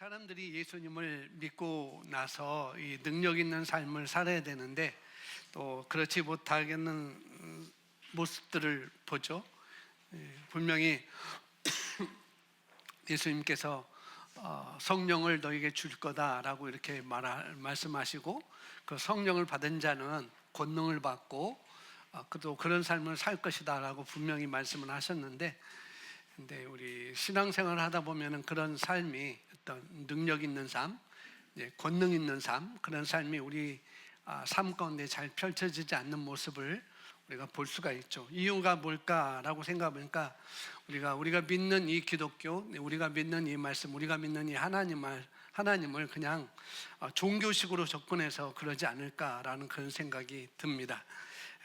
사람들이 예수님을 믿고 나서 이 능력 있는 삶을 살아야 되는데 또 그렇지 못하겠는 모습들을 보죠. 분명히 예수님께서 성령을 너에게 줄 거다라고 이렇게 말씀하시고, 그 성령을 받은 자는 권능을 받고 또 그런 삶을 살 것이다라고 분명히 말씀을 하셨는데, 근데 우리 신앙생활을 하다 보면은 그런 삶이 어떤 능력 있는 삶, 권능 있는 삶, 그런 삶이 우리 삶 가운데 잘 펼쳐지지 않는 모습을 우리가 볼 수가 있죠. 이유가 뭘까라고 생각해보니까 우리가 믿는 이 기독교, 우리가 믿는 이 말씀, 우리가 믿는 이 하나님을 그냥 종교식으로 접근해서 그러지 않을까라는 그런 생각이 듭니다.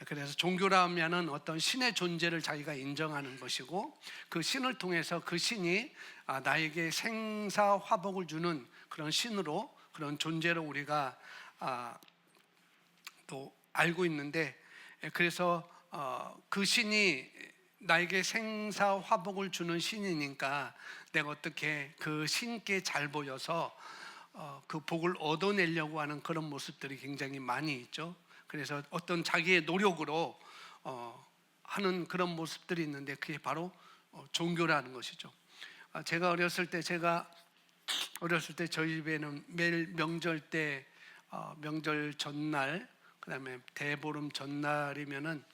그래서 종교라 하면은 어떤 신의 존재를 자기가 인정하는 것이고, 그 신을 통해서 그 신이 나에게 생사화복을 주는 그런 신으로, 그런 존재로 우리가 또 알고 있는데, 그래서 그 신이 나에게 생사화복을 주는 신이니까 내가 어떻게 그 신께 잘 보여서 그 복을 얻어내려고 하는 그런 모습들이 굉장히 많이 있죠. 그래서 어떤 자기의 노력으로 하는 그런 모습들이 있는데, 그게 바로 종교라는 것이죠. 제가 어렸을 때 저희 집에는 매일 명절 때 명절 전날, 그다음에 대보름 전날이면은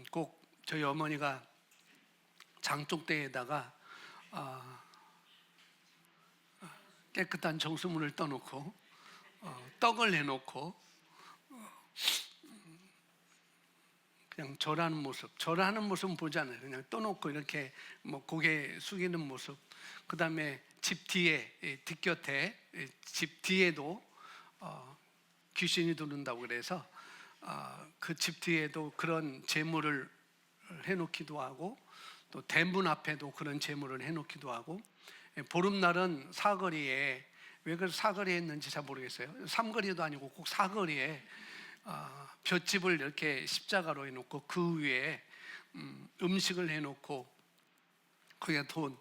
꼭 저희 어머니가 장독대에다가 깨끗한 정수물을 떠놓고 떡을 내놓고 그냥 절하는 모습은 보지 않아요. 그냥 떠놓고 이렇게 뭐 고개 숙이는 모습. 그 다음에 집 뒤에, 뒷곁에 집 뒤에도 귀신이 도는다고 그래서 그 집 뒤에도 그런 제물을 해놓기도 하고, 또 대문 앞에도 그런 제물을 해놓기도 하고, 보름날은 사거리에, 왜 그 사거리에 했는지 잘 모르겠어요. 삼거리도 아니고 꼭 사거리에 볏짚을 이렇게 십자가로 해놓고 그 위에 음식을 해놓고, 그게 돈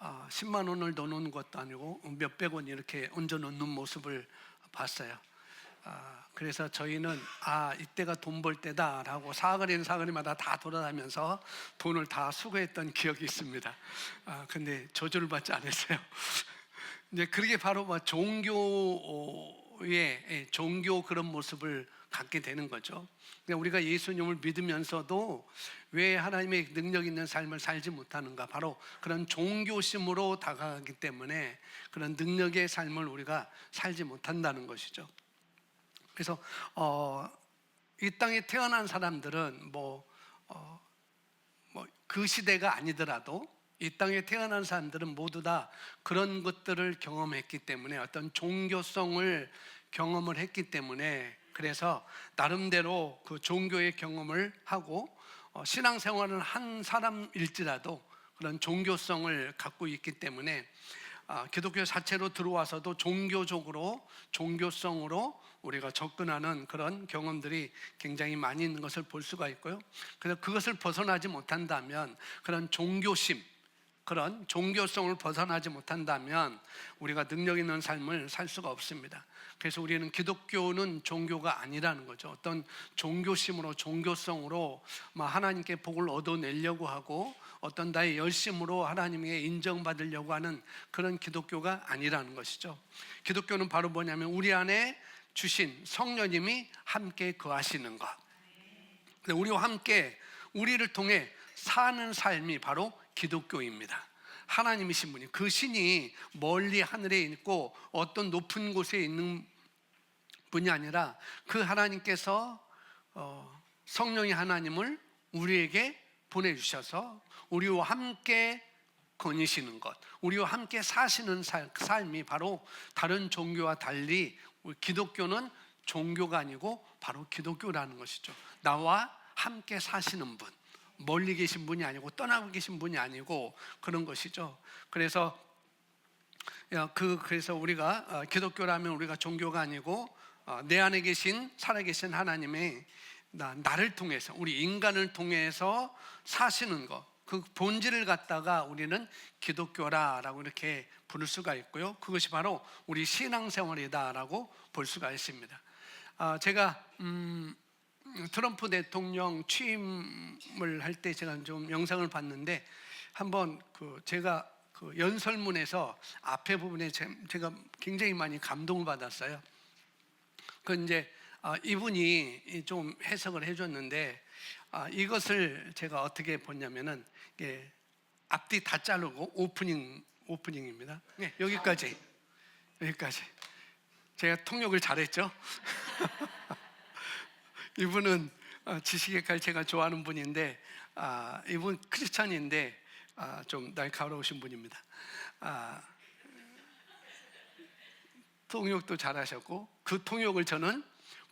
10만 원을 넣어놓은 것도 아니고 몇백 원 이렇게 얹어 놓는 모습을 봤어요. 그래서 저희는 이때가 돈 벌 때다라고 사거리마다 다 돌아다니면서 돈을 다 수거했던 기억이 있습니다. 근데 저주를 받지 않았어요. 이제 그게 바로 종교 그런 모습을 갖게 되는 거죠. 우리가 예수님을 믿으면서도 왜 하나님의 능력 있는 삶을 살지 못하는가? 바로 그런 종교심으로 다가가기 때문에 그런 능력의 삶을 우리가 살지 못한다는 것이죠. 그래서 이 땅에 태어난 사람들은 그 시대가 아니더라도 이 땅에 태어난 사람들은 모두 다 그런 것들을 경험했기 때문에, 어떤 종교성을 경험을 했기 때문에, 그래서 나름대로 그 종교의 경험을 하고 신앙생활을 한 사람일지라도 그런 종교성을 갖고 있기 때문에 기독교 자체로 들어와서도 종교성으로 우리가 접근하는 그런 경험들이 굉장히 많이 있는 것을 볼 수가 있고요. 그래서 그것을 벗어나지 못한다면, 그런 그런 종교성을 벗어나지 못한다면 우리가 능력 있는 삶을 살 수가 없습니다. 그래서 우리는 기독교는 종교가 아니라는 거죠. 어떤 종교심으로, 종교성으로 하나님께 복을 얻어내려고 하고, 어떤 나의 열심으로 하나님에게 인정받으려고 하는 그런 기독교가 아니라는 것이죠. 기독교는 바로 뭐냐면 우리 안에 주신 성령님이 함께 거하시는 것. 우리와 함께, 우리를 통해 사는 삶이 바로 기독교입니다. 하나님이신 분이, 그 신이 멀리 하늘에 있고 어떤 높은 곳에 있는 분이 아니라 그 하나님께서 성령의 하나님을 우리에게 보내주셔서 우리와 함께 거니시는 것, 우리와 함께 사시는 삶이 바로 다른 종교와 달리 기독교는 종교가 아니고 바로 기독교라는 것이죠. 나와 함께 사시는 분, 멀리 계신 분이 아니고 떠나고 계신 분이 아니고 그런 것이죠. 그래서 우리가 기독교라면 우리가 종교가 아니고 내 안에 살아계신 하나님의 나를 통해서, 우리 인간을 통해서 사시는 것, 그 본질을 갖다가 우리는 기독교라라고 이렇게 부를 수가 있고요. 그것이 바로 우리 신앙생활이다라고 볼 수가 있습니다. 제가 트럼프 대통령 취임을 할 때 제가 좀 영상을 봤는데 한번 제가 연설문에서 앞에 부분에 제가 굉장히 많이 감동을 받았어요. 이제 이분이 좀 해석을 해줬는데 이것을 제가 어떻게 보냐면은 앞뒤 다 자르고 오프닝입니다. 네, 여기까지. 제가 통역을 잘했죠. 이분은 지식의 칼 제가 좋아하는 분인데 이분 크리스찬인데 좀 날카로우신 분입니다. 통역도 잘하셨고 그 통역을 저는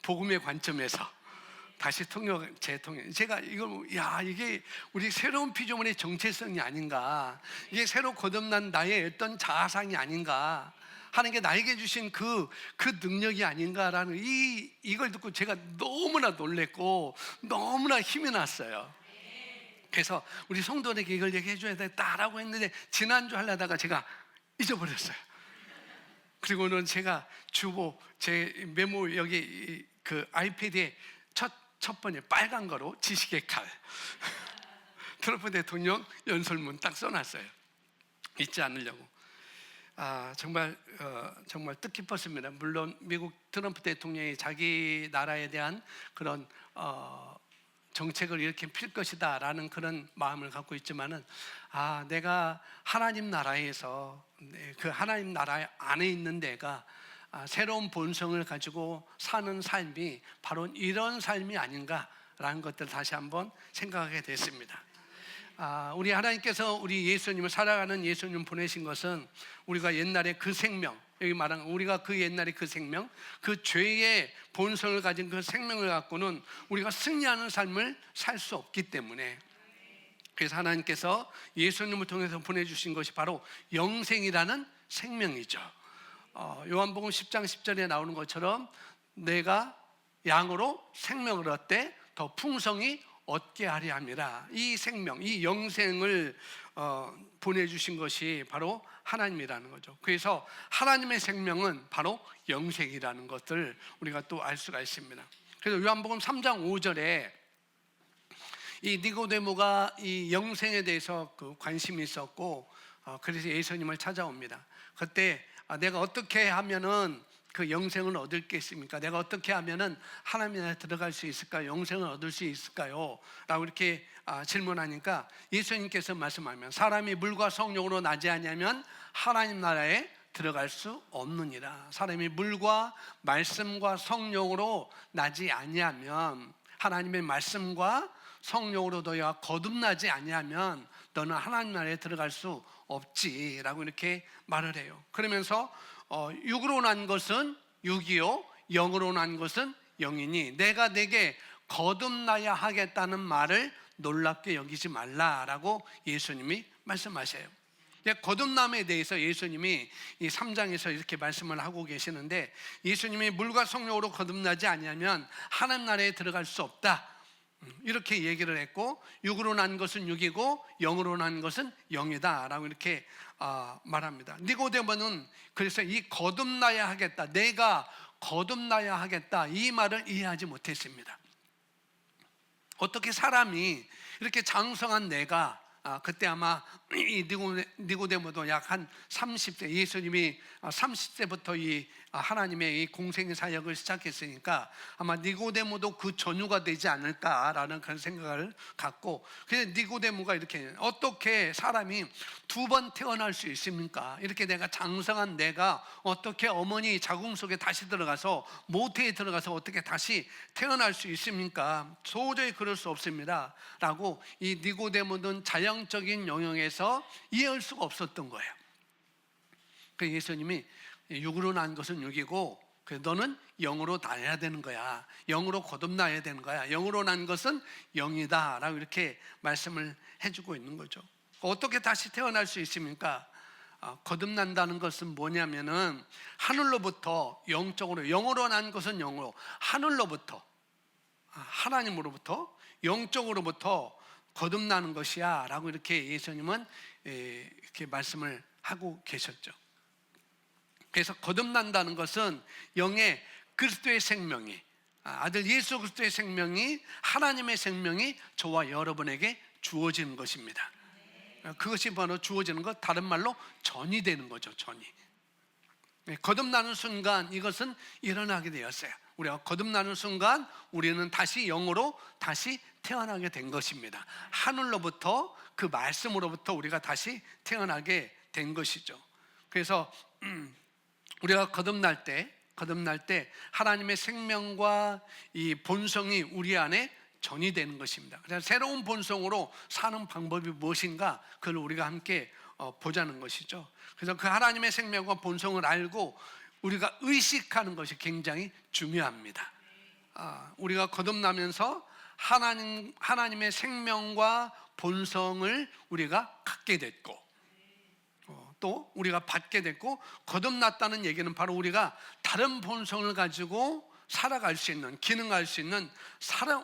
복음의 관점에서 다시 제가 이게 우리 새로운 피조물의 정체성이 아닌가, 이게 새로 거듭난 나의 어떤 자아상이 아닌가, 하는 게 나에게 주신 그 능력이 아닌가라는 이걸 듣고 제가 너무나 놀랬고 너무나 힘이 났어요. 그래서 우리 성도들에게 이걸 얘기해 줘야 되겠다라고 했는데 지난주 하려다가 제가 잊어버렸어요. 그리고는 제가 제 메모 여기 아이패드에 첫 번째 빨간 거로 지식의 칼 트럼프 대통령 연설문 딱 써놨어요. 잊지 않으려고. 정말 뜻깊었습니다. 물론 미국 트럼프 대통령이 자기 나라에 대한 그런 정책을 이렇게 필 것이다라는 그런 마음을 갖고 있지만은 내가 하나님 나라에서 그 하나님 나라 안에 있는 내가 새로운 본성을 가지고 사는 삶이 바로 이런 삶이 아닌가라는 것들 다시 한번 생각하게 됐습니다. 우리 하나님께서 우리 예수님을 살아가는 예수님 보내신 것은 우리가 옛날에 그 생명, 여기 말한 우리가 그 옛날에 그 생명, 그 죄의 본성을 가진 그 생명을 갖고는 우리가 승리하는 삶을 살 수 없기 때문에, 그래서 하나님께서 예수님을 통해서 보내주신 것이 바로 영생이라는 생명이죠. 요한복음 10장 10절에 나오는 것처럼 내가 양으로 생명을 얻되 더 풍성히 얻게 하려 함이라. 이 생명, 이 영생을 보내주신 것이 바로 하나님이라는 거죠. 그래서 하나님의 생명은 바로 영생이라는 것을 우리가 또 알 수가 있습니다. 그래서 요한복음 3장 5절에 이 니고데모가 이 영생에 대해서 관심이 있었고 그래서 예수님을 찾아옵니다. 그때 내가 어떻게 하면은 그 영생을 얻을 게 있습니까? 내가 어떻게 하면은 하나님 나라에 들어갈 수 있을까요? 영생을 얻을 수 있을까요? 라고 이렇게 질문하니까 예수님께서 말씀하면 사람이 물과 성령으로 나지 아니하면 하나님 나라에 들어갈 수 없느니라. 사람이 물과 말씀과 성령으로 나지 아니하면, 하나님의 말씀과 성령으로 너희가 거듭나지 아니하면 너는 하나님 나라에 들어갈 수 없지라고 이렇게 말을 해요. 그러면서 육으로 난 것은 육이요 영으로 난 것은 영이니 내가 내게 거듭나야 하겠다는 말을 놀랍게 여기지 말라라고 예수님이 말씀하셔요. 거듭남에 대해서 예수님이 이 3장에서 이렇게 말씀을 하고 계시는데, 예수님이 물과 성령으로 거듭나지 아니하면 하나님 나라에 들어갈 수 없다 이렇게 얘기를 했고, 육으로 난 것은 육이고 영으로 난 것은 영이다 라고 이렇게 말합니다. 니고데모는 그래서 이 거듭나야 하겠다, 내가 거듭나야 하겠다 이 말을 이해하지 못했습니다. 어떻게 사람이 이렇게 장성한 내가, 그때 아마 이 니고데모도 약 한 30세, 예수님이 30세부터 이 하나님의 이 공생의 사역을 시작했으니까 아마 니고데모도 그 전후가 되지 않을까라는 그런 생각을 갖고, 그래서 니고데모가 이렇게, 어떻게 사람이 두 번 태어날 수 있습니까? 이렇게 내가 장성한 내가 어떻게 어머니 자궁 속에 다시 들어가서 모태에 들어가서 어떻게 다시 태어날 수 있습니까? 도저히 그럴 수 없습니다 라고 이 니고데모는 자연적인 영역에서 이해할 수가 없었던 거예요. 그래서 예수님이 육으로 난 것은 육이고 너는 영으로 나야 되는 거야, 영으로 거듭나야 되는 거야, 영으로 난 것은 영이다 라고 이렇게 말씀을 해주고 있는 거죠. 어떻게 다시 태어날 수 있습니까? 거듭난다는 것은 뭐냐면은 하늘로부터 영적으로, 영으로 난 것은 영으로, 하늘로부터, 하나님으로부터 영적으로부터 거듭나는 것이야 라고 이렇게 예수님은 이렇게 말씀을 하고 계셨죠. 그래서 거듭난다는 것은 영의 그리스도의 생명이, 아들 예수 그리스도의 생명이, 하나님의 생명이 저와 여러분에게 주어지는 것입니다. 그것이 바로 주어지는 것, 다른 말로 전이 되는 거죠. 전이. 거듭나는 순간 이것은 일어나게 되었어요. 우리가 거듭나는 순간 우리는 다시 영으로 다시 태어나게 된 것입니다. 하늘로부터, 그 말씀으로부터 우리가 다시 태어나게 된 것이죠. 그래서 우리가 거듭날 때 하나님의 생명과 이 본성이 우리 안에 전이 되는 것입니다. 그래서 새로운 본성으로 사는 방법이 무엇인가, 그걸 우리가 함께 보자는 것이죠. 그래서 그 하나님의 생명과 본성을 알고 우리가 의식하는 것이 굉장히 중요합니다. 우리가 거듭나면서 하나님의 생명과 본성을 우리가 갖게 됐고, 또 우리가 받게 됐고, 거듭났다는 얘기는 바로 우리가 다른 본성을 가지고 살아갈 수 있는, 기능할 수 있는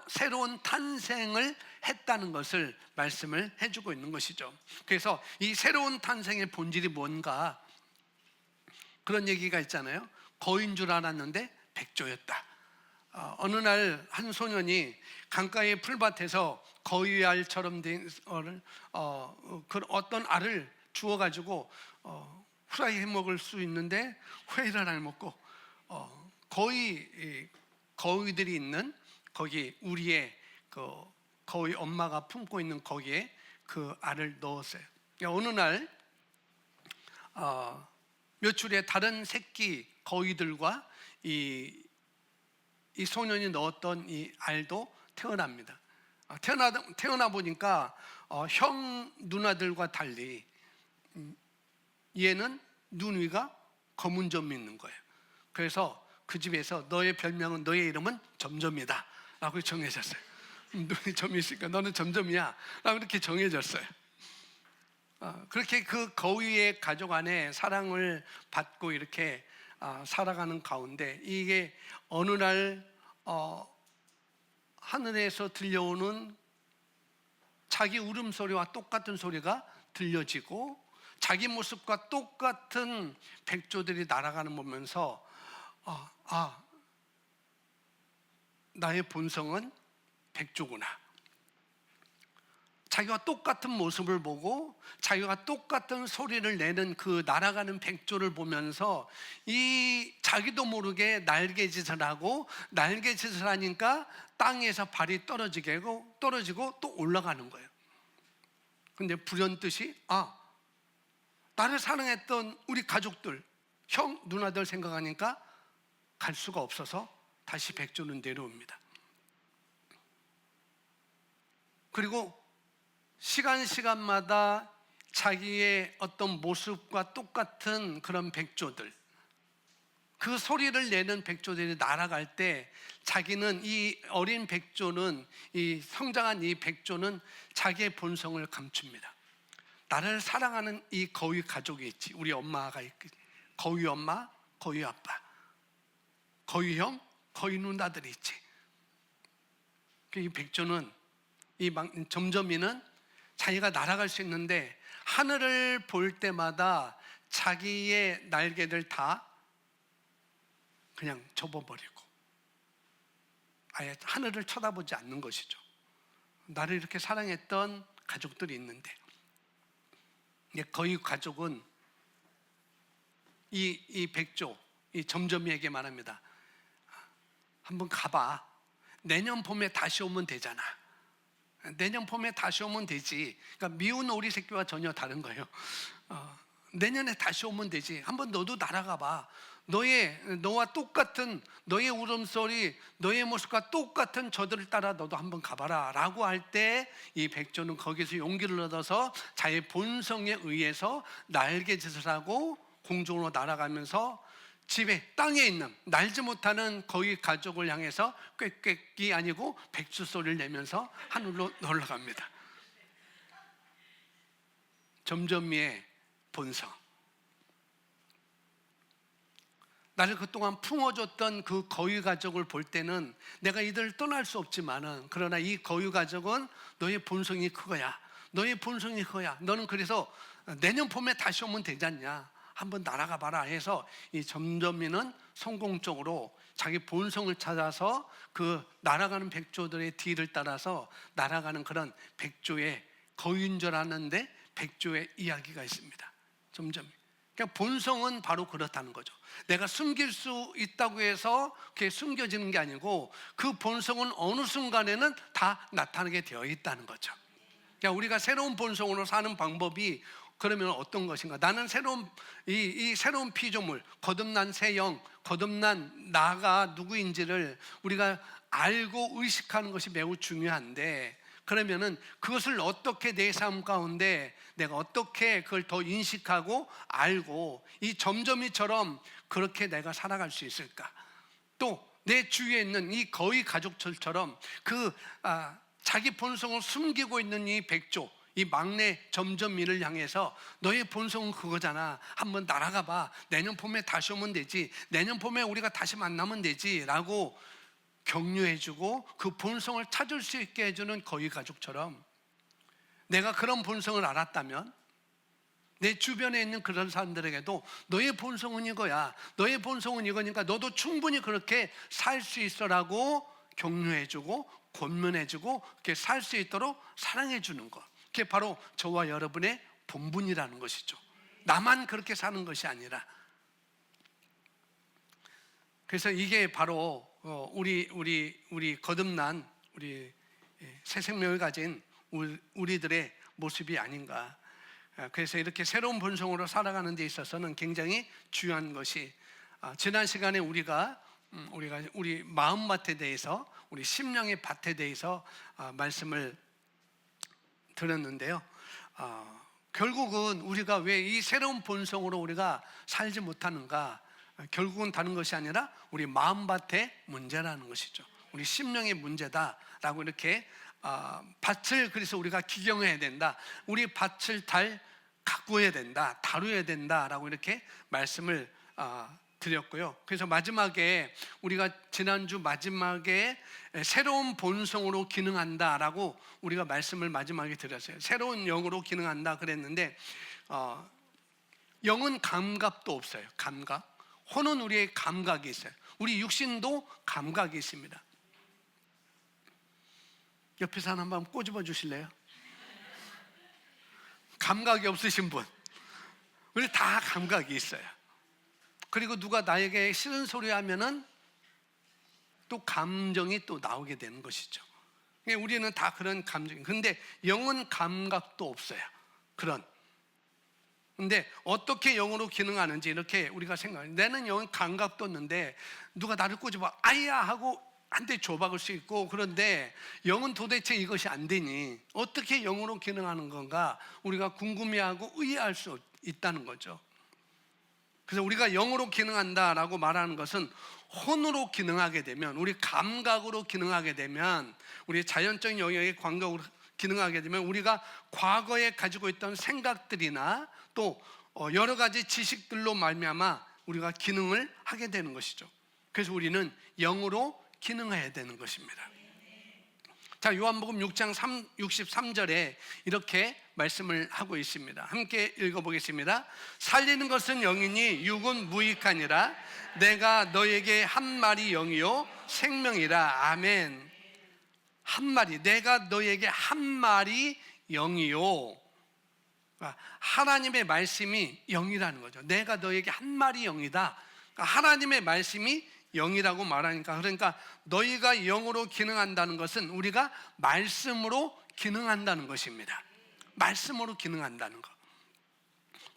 새로운 탄생을 했다는 것을 말씀을 해주고 있는 것이죠. 그래서 이 새로운 탄생의 본질이 뭔가, 그런 얘기가 있잖아요. 거인 줄 알았는데 백조였다. 어느 날 한 소년이 강가의 풀밭에서 거위알처럼 된 어떤 알을 주워가지고 후라이 해 먹을 수 있는데 회를 안 먹고 거위들이 있는 거기, 우리의 그 거위 엄마가 품고 있는 거기에 그 알을 넣었어요. 어느 날 몇 줄의 다른 새끼 거위들과 이 소년이 넣었던 이 알도 태어납니다. 태어나 보니까 형 누나들과 달리 얘는 눈 위가 검은 점이 있는 거예요. 그래서 그 집에서 너의 별명은, 너의 이름은 점점이다 라고 정해졌어요. 눈이 점이 있으니까 너는 점점이야 라고 이렇게 정해졌어요. 그렇게 그 거위의 가족 안에 사랑을 받고 이렇게 살아가는 가운데, 이게 어느 날 하늘에서 들려오는 자기 울음소리와 똑같은 소리가 들려지고, 자기 모습과 똑같은 백조들이 날아가는 거 보면서 나의 본성은 백조구나. 자기와 똑같은 모습을 보고 자기와 똑같은 소리를 내는 그 날아가는 백조를 보면서 이 자기도 모르게 날개짓을 하고, 날개짓을 하니까 땅에서 발이 떨어지고 또 올라가는 거예요. 근데 불현듯이 나를 사랑했던 우리 가족들, 형 누나들 생각하니까 갈 수가 없어서 다시 백조는 내려옵니다. 그리고 시간마다 자기의 어떤 모습과 똑같은 그런 백조들, 그 소리를 내는 백조들이 날아갈 때, 자기는, 이 어린 백조는, 이 성장한 이 백조는 자기의 본성을 감춥니다. 나를 사랑하는 이 거위 가족이 있지. 우리 엄마가 있지. 거위 엄마, 거위 아빠, 거위 형, 거위 누나들이 있지. 이 백조는, 이 점점이는 자기가 날아갈 수 있는데, 하늘을 볼 때마다 자기의 날개를 다 그냥 접어버리고 아예 하늘을 쳐다보지 않는 것이죠. 나를 이렇게 사랑했던 가족들이 있는데, 거위 가족은 이 백조, 이 점점이에게 말합니다. 한번 가봐. 내년 봄에 다시 오면 되잖아. 내년 봄에 다시 오면 되지. 그러니까 미운 오리 새끼와 전혀 다른 거예요. 내년에 다시 오면 되지. 한번 너도 날아가 봐. 너와 똑같은, 너의 울음소리, 너의 모습과 똑같은 저들을 따라 너도 한번 가봐라 라고 할 때, 이 백조는 거기서 용기를 얻어서 자기 본성에 의해서 날개짓을 하고 공중으로 날아가면서 집에, 땅에 있는 날지 못하는 거위 가족을 향해서 꽥꽥이 아니고 백수 소리를 내면서 하늘로 올라갑니다. 점점이의 본성. 나를 그동안 품어줬던 그 거위 가족을 볼 때는 내가 이들을 떠날 수 없지만은, 그러나 이 거위 가족은 너의 본성이 그거야. 너의 본성이 그거야. 너는 그래서 내년 봄에 다시 오면 되지 않냐. 한번 날아가 봐라 해서 이 점점이는 성공적으로 자기 본성을 찾아서 그 날아가는 백조들의 뒤를 따라서 날아가는 그런 백조의, 거위인 줄 아는데 백조의 이야기가 있습니다. 점점. 그러니까 본성은 바로 그렇다는 거죠. 내가 숨길 수 있다고 해서 그게 숨겨지는 게 아니고 그 본성은 어느 순간에는 다 나타나게 되어 있다는 거죠. 그러니까 우리가 새로운 본성으로 사는 방법이 그러면 어떤 것인가? 나는 새로운 이 새로운 피조물, 거듭난 새 영, 거듭난 나가 누구인지를 우리가 알고 의식하는 것이 매우 중요한데, 그러면은 그것을 어떻게 내 삶 가운데 내가 어떻게 그걸 더 인식하고 알고 이 점점이처럼 그렇게 내가 살아갈 수 있을까? 또 내 주위에 있는 이 거위 가족들처럼 그 자기 본성을 숨기고 있는 이 백조, 이 막내 점점이를 향해서 너의 본성은 그거잖아. 한번 날아가 봐. 내년 봄에 다시 오면 되지. 내년 봄에 우리가 다시 만나면 되지. 라고 격려해주고 그 본성을 찾을 수 있게 해주는 거위 가족처럼, 내가 그런 본성을 알았다면 내 주변에 있는 그런 사람들에게도 너의 본성은 이거야. 너의 본성은 이거니까 너도 충분히 그렇게 살 수 있어라고 격려해주고 권면해주고 그렇게 살 수 있도록 사랑해주는 것. 그게 바로 저와 여러분의 본분이라는 것이죠. 나만 그렇게 사는 것이 아니라. 그래서 이게 바로 우리 거듭난 우리 새 생명을 가진 우리들의 모습이 아닌가. 그래서 이렇게 새로운 본성으로 살아가는 데 있어서는 굉장히 중요한 것이, 지난 시간에 우리가 우리 마음밭에 대해서, 우리 심령의 밭에 대해서 말씀을 들었는데요. 결국은 우리가 왜 이 새로운 본성으로 우리가 살지 못하는가? 결국은 다른 것이 아니라 우리 마음밭의 문제라는 것이죠. 우리 심령의 문제다라고 이렇게 밭을, 그래서 우리가 기경해야 된다. 우리 밭을 가꾸어야 된다, 다루어야 된다라고 이렇게 말씀을 드렸고요. 그래서 마지막에 우리가 지난주 마지막에 새로운 본성으로 기능한다라고 우리가 말씀을 마지막에 드렸어요. 새로운 영으로 기능한다 그랬는데, 영은 감각도 없어요. 감각. 혼은 우리의 감각이 있어요. 우리 육신도 감각이 있습니다. 옆에 사람 한번 꼬집어 주실래요? 감각이 없으신 분. 우리 다 감각이 있어요. 그리고 누가 나에게 싫은 소리 하면은 또 감정이 또 나오게 되는 것이죠. 우리는 다 그런 감정이. 근데 영은 감각도 없어요. 근데 어떻게 영으로 기능하는지 이렇게 우리가 생각해요. 내는 영은 감각도 없는데 누가 나를 꼬집어 아이야 하고 한 대 줘박을 수 있고, 그런데 영은 도대체 이것이 안 되니 어떻게 영으로 기능하는 건가 우리가 궁금해하고 의아할 수 있다는 거죠. 그래서 우리가 영으로 기능한다라고 말하는 것은 혼으로 기능하게 되면, 우리 감각으로 기능하게 되면, 우리 자연적인 영역의 감각으로 기능하게 되면 우리가 과거에 가지고 있던 생각들이나 또 여러 가지 지식들로 말미암아 우리가 기능을 하게 되는 것이죠. 그래서 우리는 영으로 기능해야 되는 것입니다. 자, 요한복음 6장 63절에 이렇게 말씀을 하고 있습니다. 함께 읽어보겠습니다. 살리는 것은 영이니 육은 무익하니라. 내가 너에게 한 말이 영이요 생명이라. 아멘. 한 말이, 내가 너에게 한 말이 영이요. 하나님의 말씀이 영이라는 거죠. 내가 너에게 한 말이 영이다. 하나님의 말씀이 영이라고 말하니까, 그러니까 너희가 영으로 기능한다는 것은 우리가 말씀으로 기능한다는 것입니다. 말씀으로 기능한다는 것.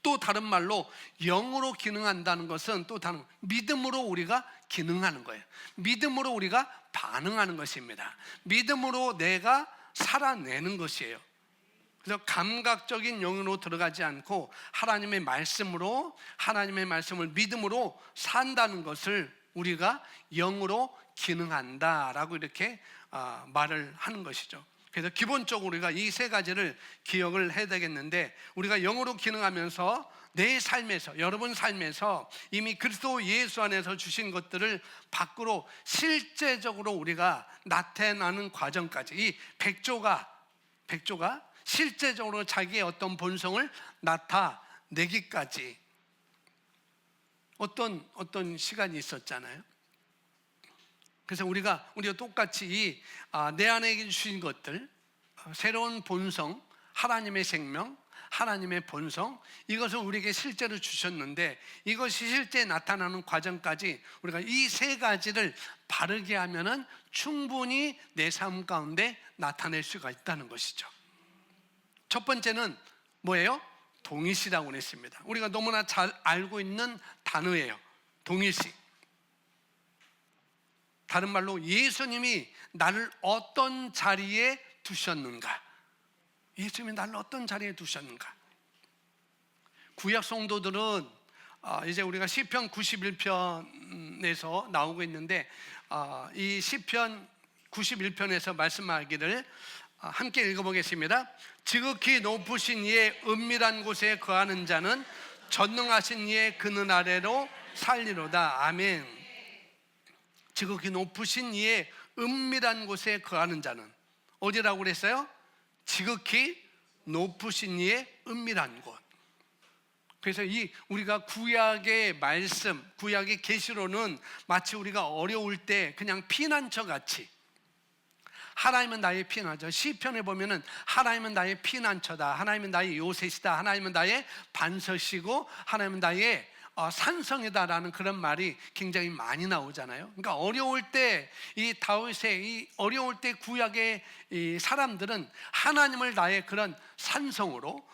또 다른 말로 영으로 기능한다는 것은 또 다른, 믿음으로 우리가 기능하는 거예요. 믿음으로 우리가 반응하는 것입니다. 믿음으로 내가 살아내는 것이에요. 그래서 감각적인 영으로 들어가지 않고 하나님의 말씀으로, 하나님의 말씀을 믿음으로 산다는 것을 우리가 영으로 기능한다라고 이렇게 말을 하는 것이죠. 그래서 기본적으로 우리가 이 세 가지를 기억을 해야 되겠는데, 우리가 영으로 기능하면서 내 삶에서, 여러분 삶에서 이미 그리스도 예수 안에서 주신 것들을 밖으로 실제적으로 우리가 나타나는 과정까지, 이 백조가 실제적으로 자기의 어떤 본성을 나타내기까지 어떤 시간이 있었잖아요. 그래서 우리가 똑같이 내 안에 주신 것들, 새로운 본성, 하나님의 생명, 하나님의 본성, 이것을 우리에게 실제로 주셨는데, 이것이 실제 나타나는 과정까지 우리가 이 세 가지를 바르게 하면은 충분히 내 삶 가운데 나타낼 수가 있다는 것이죠. 첫 번째는 뭐예요? 동일시라고 그랬습니다. 우리가 너무나 잘 알고 있는 단어예요. 동일시. 다른 말로 예수님이 나를 어떤 자리에 두셨는가? 예수님이 나를 어떤 자리에 두셨는가? 구약 성도들은 이제 우리가 시편 91편에서 나오고 있는데, 이 시편 91편에서 말씀하기를 함께 읽어보겠습니다. 지극히 높으신 이의 은밀한 곳에 거하는 자는 전능하신 이의 그늘 아래로 살리로다. 아멘. 지극히 높으신 이의 은밀한 곳에 거하는 자는 어디라고 그랬어요? 지극히 높으신 이의 은밀한 곳. 그래서 우리가 구약의 말씀, 구약의 계시로는 마치 우리가 어려울 때 그냥 피난처 같이, 하나님은 나의 피난처, 시편에 보면은 하나님은 나의 피난처다, 하나님은 나의 요새시다, 하나님은 나의 반석이고 하나님은 나의 산성이다라는 그런 말이 굉장히 많이 나오잖아요. 그러니까 어려울 때 이 다윗의 어려울 때 구약의 이 사람들은 하나님을 나의 그런 산성으로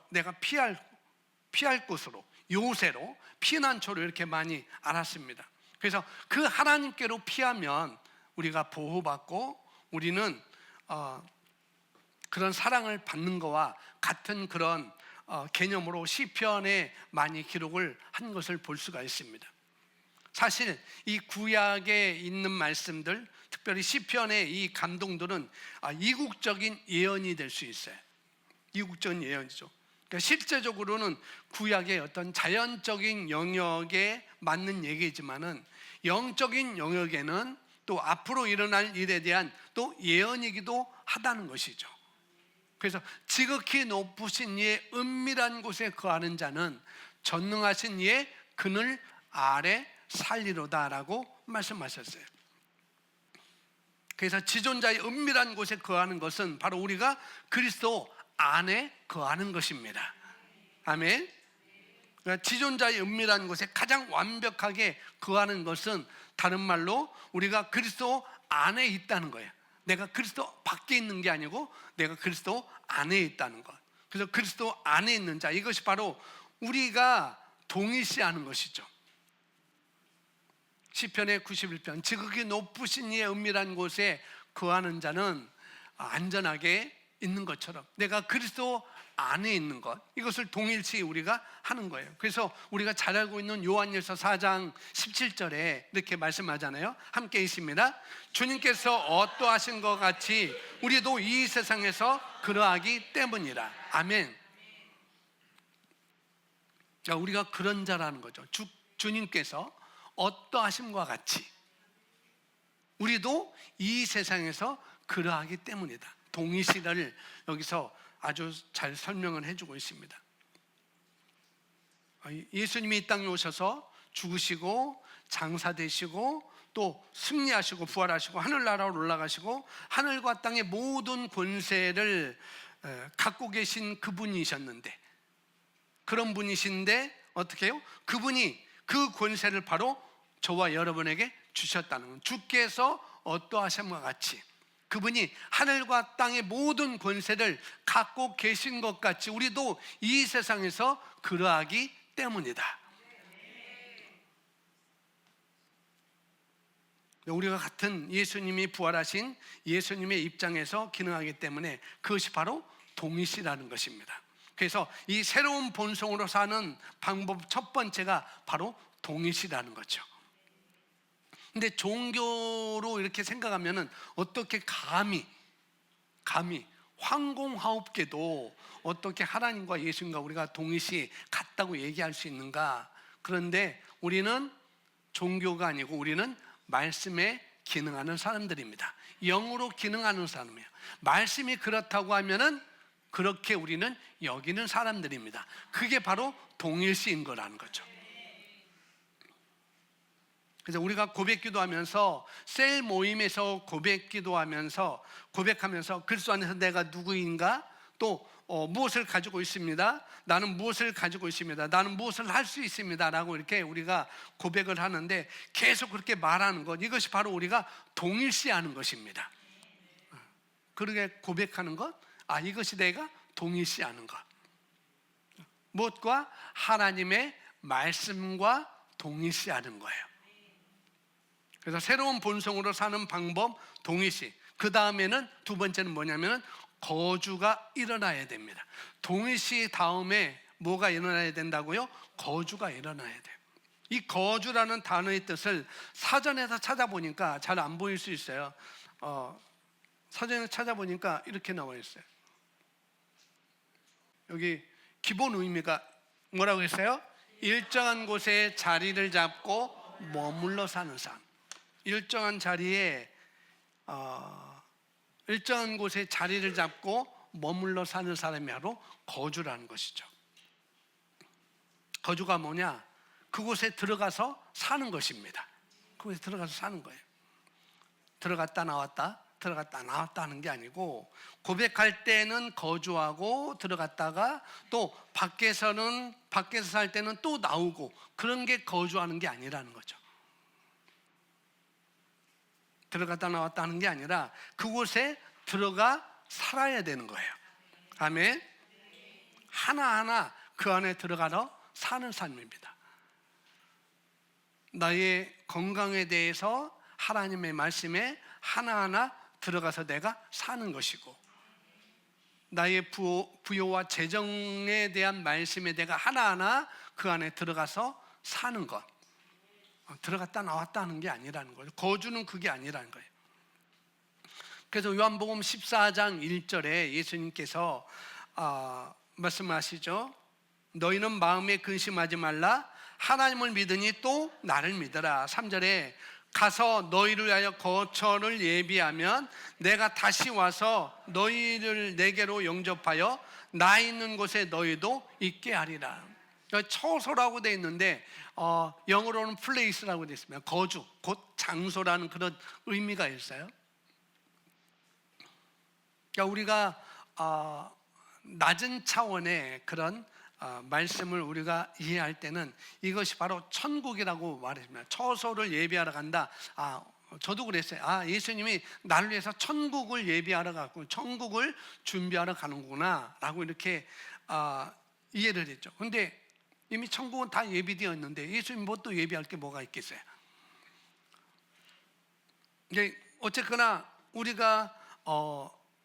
내가 피할 곳으로, 요새로, 피난처로 이렇게 많이 알았습니다. 그래서 그 하나님께로 피하면 우리가 보호받고 우리는 그런 사랑을 받는 거와 같은 그런 개념으로 시편에 많이 기록을 한 것을 볼 수가 있습니다. 사실 이 구약에 있는 말씀들, 특별히 시편의 이 감동들은 이국적인 예언이 될 수 있어요. 이국적인 예언이죠. 그러니까 실제적으로는 구약의 어떤 자연적인 영역에 맞는 얘기지만은 영적인 영역에는 또 앞으로 일어날 일에 대한 또 예언이기도 하다는 것이죠. 그래서 지극히 높으신 이의 은밀한 곳에 거하는 자는 전능하신 이의 그늘 아래 살리로다라고 말씀하셨어요. 그래서 지존자의 은밀한 곳에 거하는 것은 바로 우리가 그리스도 안에 거하는 것입니다. 아멘. 그러니까 지존자의 은밀한 곳에 가장 완벽하게 거하는 것은 다른 말로 우리가 그리스도 안에 있다는 거예요. 내가 그리스도 밖에 있는 게 아니고 내가 그리스도 안에 있다는 것. 그래서 그리스도 안에 있는 자, 이것이 바로 우리가 동일시하는 것이죠. 시편의 91편, 지극히 높으신 이의 은밀한 곳에 거하는 자는 안전하게 있는 것처럼 내가 그리스도 안에 있는 것, 이것을 동일시 우리가 하는 거예요. 그래서 우리가 잘 알고 있는 요한일서 4장 17절에 이렇게 말씀하잖아요. 함께 있습니다. 주님께서 어떠하신 것 같이 우리도 이 세상에서 그러하기 때문이라. 아멘. 우리가 그런 자라는 거죠. 주님께서 어떠하심과 같이 우리도 이 세상에서 그러하기 때문이다. 동일시를 여기서 아주 잘 설명을 해주고 있습니다. 예수님이 이 땅에 오셔서 죽으시고 장사되시고 또 승리하시고 부활하시고 하늘나라로 올라가시고 하늘과 땅의 모든 권세를 갖고 계신 그분이셨는데, 그런 분이신데 어떻게 해요? 그분이 그 권세를 바로 저와 여러분에게 주셨다는 건, 주께서 어떠하심과 같이 그분이 하늘과 땅의 모든 권세를 갖고 계신 것 같이 우리도 이 세상에서 그러하기 때문이다. 우리가 같은 예수님이 부활하신 예수님의 입장에서 기능하기 때문에 그것이 바로 동일시라는 것입니다. 그래서 이 새로운 본성으로 사는 방법 첫 번째가 바로 동일시라는 거죠. 근데 종교로 이렇게 생각하면은 어떻게 감히 황공화업계도 어떻게 하나님과 예수님과 우리가 동일시 같다고 얘기할 수 있는가? 그런데 우리는 종교가 아니고 우리는 말씀에 기능하는 사람들입니다. 영으로 기능하는 사람이에요. 말씀이 그렇다고 하면은 그렇게 우리는 여기는 사람들입니다. 그게 바로 동일시인 거라는 거죠. 그래서 우리가 고백기도 하면서 셀 모임에서 고백기도 하면서 고백하면서 그리스도 안에서 내가 누구인가, 또 무엇을 가지고 있습니다, 나는 무엇을 가지고 있습니다, 나는 무엇을 할 수 있습니다 라고 이렇게 우리가 고백을 하는데, 계속 그렇게 말하는 것, 이것이 바로 우리가 동일시하는 것입니다. 그렇게 고백하는 것, 이것이 내가 동일시하는 것. 무엇과? 하나님의 말씀과 동일시하는 거예요. 그래서 새로운 본성으로 사는 방법, 동일시. 그 다음에는 두 번째는 뭐냐면 거주가 일어나야 됩니다. 동일시 다음에 뭐가 일어나야 된다고요? 거주가 일어나야 돼요. 이 거주라는 단어의 뜻을 사전에서 찾아보니까 잘 안 보일 수 있어요. 사전에 찾아보니까 이렇게 나와 있어요. 여기 기본 의미가 뭐라고 했어요? 일정한 곳에 자리를 잡고 머물러 사는 삶. 일정한 자리에 일정한 곳에 자리를 잡고 머물러 사는 사람이 바로 거주라는 것이죠. 거주가 뭐냐? 그곳에 들어가서 사는 것입니다. 그곳에 들어가서 사는 거예요. 들어갔다 나왔다, 들어갔다 나왔다 하는 게 아니고, 고백할 때는 거주하고 들어갔다가 또 밖에서 살 때는 또 나오고, 그런 게 거주하는 게 아니라는 거죠. 들어갔다 나왔다 하는 게 아니라 그곳에 들어가 살아야 되는 거예요. 아멘. 하나하나 그 안에 들어가서 사는 삶입니다. 나의 건강에 대해서 하나님의 말씀에 하나하나 들어가서 내가 사는 것이고, 나의 부요와 재정에 대한 말씀에 내가 하나하나 그 안에 들어가서 사는 것. 들어갔다 나왔다 하는 게 아니라는 거예요. 거주는 그게 아니라는 거예요. 그래서 요한복음 14장 1절에 예수님께서 말씀하시죠. 너희는 마음에 근심하지 말라. 하나님을 믿으니 또 나를 믿어라. 3절에 가서 너희를 위하여 거처를 예비하면 내가 다시 와서 너희를 내게로 영접하여 나 있는 곳에 너희도 있게 하리라. 처소라고 되어 있는데 영어로는 place라고 되어 있습니다. 거주, 곧 장소라는 그런 의미가 있어요. 그러니까 우리가 낮은 차원의 그런 말씀을 우리가 이해할 때는 이것이 바로 천국이라고 말했습니다. 처소를 예비하러 간다. 저도 그랬어요. 예수님이 나를 위해서 천국을 예비하러 갔고 천국을 준비하러 가는구나 라고 이렇게 이해를 했죠. 근데 이미 천국은 다 예비되어 있는데 예수님 뭐 또 예비할 게 뭐가 있겠어요? 어쨌거나 우리가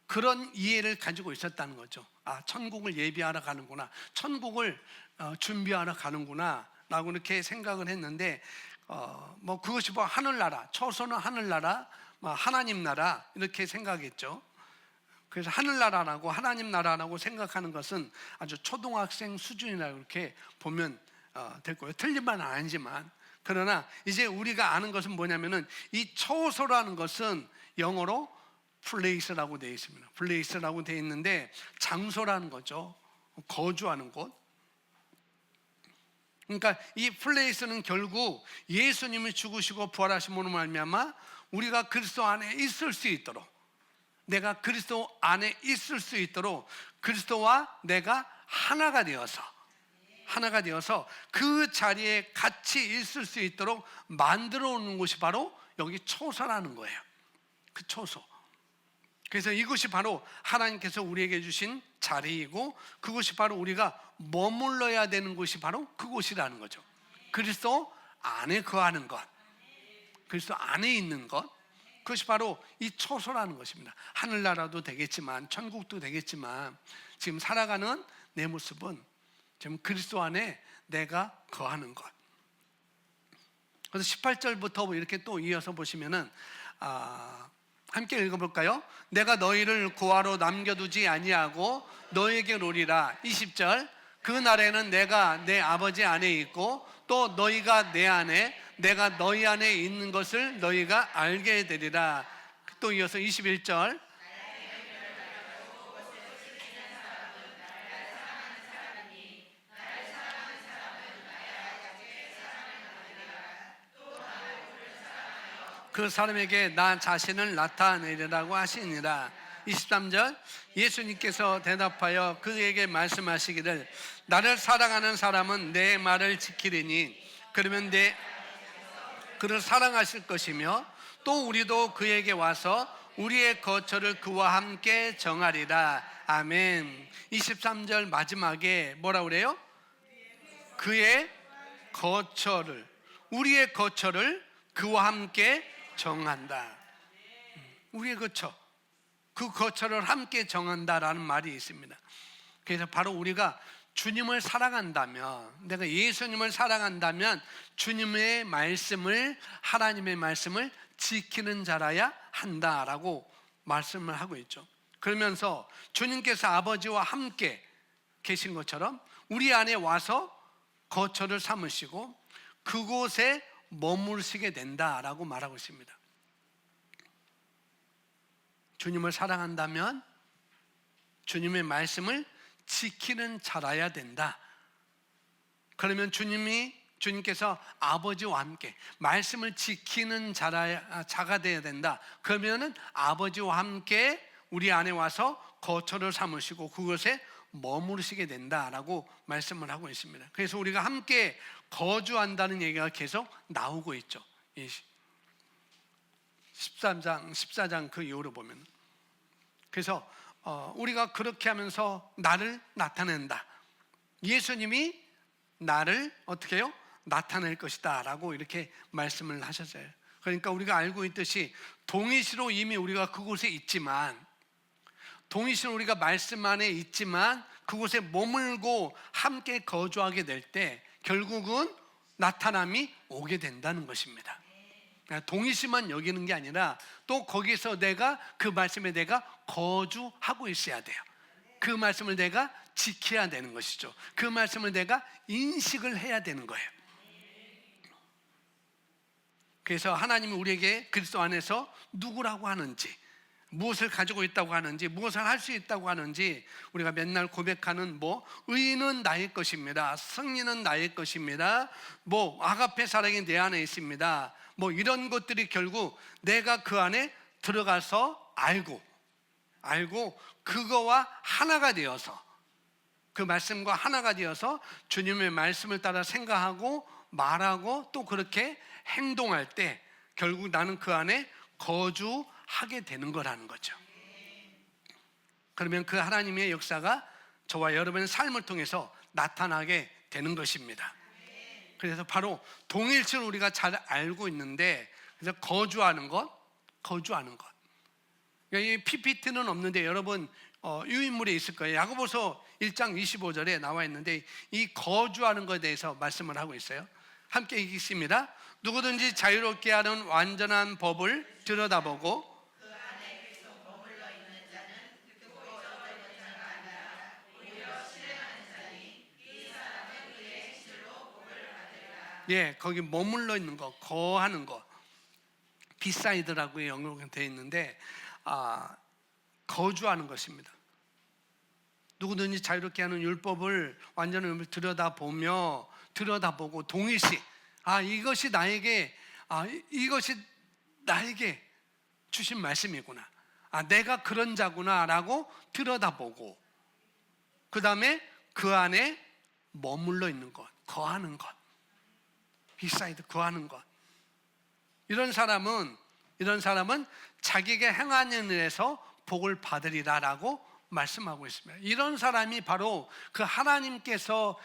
그런 이해를 가지고 있었다는 거죠. 천국을 예비하러 가는구나, 천국을 준비하러 가는구나 라고 이렇게 생각을 했는데, 뭐 그것이 뭐 하늘나라, 처소는 하늘나라, 하나님 나라 이렇게 생각했죠. 그래서 하늘나라라고 하나님 나라라고 생각하는 것은 아주 초등학생 수준이라고 이렇게 보면 될 거예요. 틀린 말은 아니지만, 그러나 이제 우리가 아는 것은 뭐냐면은 이 처소라는 것은 영어로 place라고 되어 있습니다. place라고 되어 있는데 장소라는 거죠. 거주하는 곳. 그러니까 이 place는 결국 예수님이 죽으시고 부활하심으로 말미암아 우리가 그리스도 안에 있을 수 있도록, 내가 그리스도 안에 있을 수 있도록 그리스도와 내가 하나가 되어서 그 자리에 같이 있을 수 있도록 만들어 놓는 곳이 바로 여기 처소라는 거예요. 그 처소. 그래서 이것이 바로 하나님께서 우리에게 주신 자리이고, 그것이 바로 우리가 머물러야 되는 곳이 바로 그곳이라는 거죠. 그리스도 안에 거하는 것, 그리스도 안에 있는 것, 그것이 바로 이 처소라는 것입니다. 하늘나라도 되겠지만 천국도 되겠지만 지금 살아가는 내 모습은 지금 그리스도 안에 내가 거하는 것. 그래서 18절부터 이렇게 또 이어서 보시면은 함께 읽어볼까요? 내가 너희를 구하러 남겨두지 아니하고 너희에게 오리라. 20절. 그 날에는 내가 내 아버지 안에 있고 또 너희가 내 안에, 내가 너희 안에 있는 것을 너희가 알게 되리라. 또 이어서 21절. 그 사람에게 나 자신을 나타내리라고 하시니라. 23절. 예수님께서 대답하여 그에게 말씀하시기를 나를 사랑하는 사람은 내 말을 지키리니 그러면 그를 사랑하실 것이며 또 우리도 그에게 와서 우리의 거처를 그와 함께 정하리라. 아멘. 23절 마지막에 뭐라 그래요? 그의 거처를, 우리의 거처를 그와 함께 정한다. 우리의 거처, 그 거처를 함께 정한다라는 말이 있습니다. 그래서 바로 우리가 주님을 사랑한다면, 내가 예수님을 사랑한다면 주님의 말씀을, 하나님의 말씀을 지키는 자라야 한다라고 말씀을 하고 있죠. 그러면서 주님께서 아버지와 함께 계신 것처럼 우리 안에 와서 거처를 삼으시고 그곳에 머무르시게 된다라고 말하고 있습니다. 주님을 사랑한다면 주님의 말씀을 지키는 자라야 된다. 그러면 주님께서 아버지와 함께 말씀을 지키는 자가 되어야 된다. 그러면은 아버지와 함께 우리 안에 와서 거처를 삼으시고 그곳에 머무르시게 된다라고 말씀을 하고 있습니다. 그래서 우리가 함께 거주한다는 얘기가 계속 나오고 있죠. 14장 그 이후로 보면. 그래서 우리가 그렇게 하면서 나를 나타낸다. 예수님이 나를 어떻게 해요? 나타낼 것이다 라고 이렇게 말씀을 하셨어요. 그러니까 우리가 알고 있듯이 동일시로 이미 우리가 그곳에 있지만, 동일시로 우리가 말씀 안에 있지만 그곳에 머물고 함께 거주하게 될 때 결국은 나타남이 오게 된다는 것입니다. 동일시만 여기는 게 아니라 또 거기서 내가 그 말씀에 내가 거주하고 있어야 돼요. 그 말씀을 내가 지켜야 되는 것이죠. 그 말씀을 내가 인식을 해야 되는 거예요. 그래서 하나님이 우리에게 그리스도 안에서 누구라고 하는지, 무엇을 가지고 있다고 하는지, 무엇을 할 수 있다고 하는지 우리가 맨날 고백하는 의인은 나의 것입니다, 승리는 나의 것입니다, 아가페 사랑이 내 안에 있습니다, 이런 것들이 결국 내가 그 안에 들어가서 알고 그거와 하나가 되어서, 그 말씀과 하나가 되어서 주님의 말씀을 따라 생각하고 말하고 또 그렇게 행동할 때 결국 나는 그 안에 거주하게 되는 거라는 거죠. 그러면 그 하나님의 역사가 저와 여러분의 삶을 통해서 나타나게 되는 것입니다. 그래서 바로 동일치를 우리가 잘 알고 있는데, 그래서 거주하는 것. 이 PPT는 없는데 여러분 유인물에 있을 거예요. 야고보서 1장 25절에 나와 있는데 이 거주하는 것에 대해서 말씀을 하고 있어요. 함께 읽겠습니다. 누구든지 자유롭게 하는 완전한 법을 들여다보고 그 안에 계속 머물러 있는 자는 듣고 잊어버리는 자가 아니라 오히려 실행하는 자니 이 사람은 그의 행실로 복을 받으리라. 거기 머물러 있는 거, 거하는 거, 비사이드라고 영어로 되어 있는데 거주하는 것입니다. 누구든지 자유롭게 하는 율법을 완전히 들여다보고 동일시 이것이 나에게 주신 말씀이구나, 내가 그런 자구나 라고 들여다보고 그 다음에 그 안에 머물러 있는 것, 거하는 것, 비사이드 거하는 것. 이런 사람은 자기가 행하는 일에서 복을 받으리라라고 말씀하고 있습니다. 이런 사람이 바로 그 하나님께서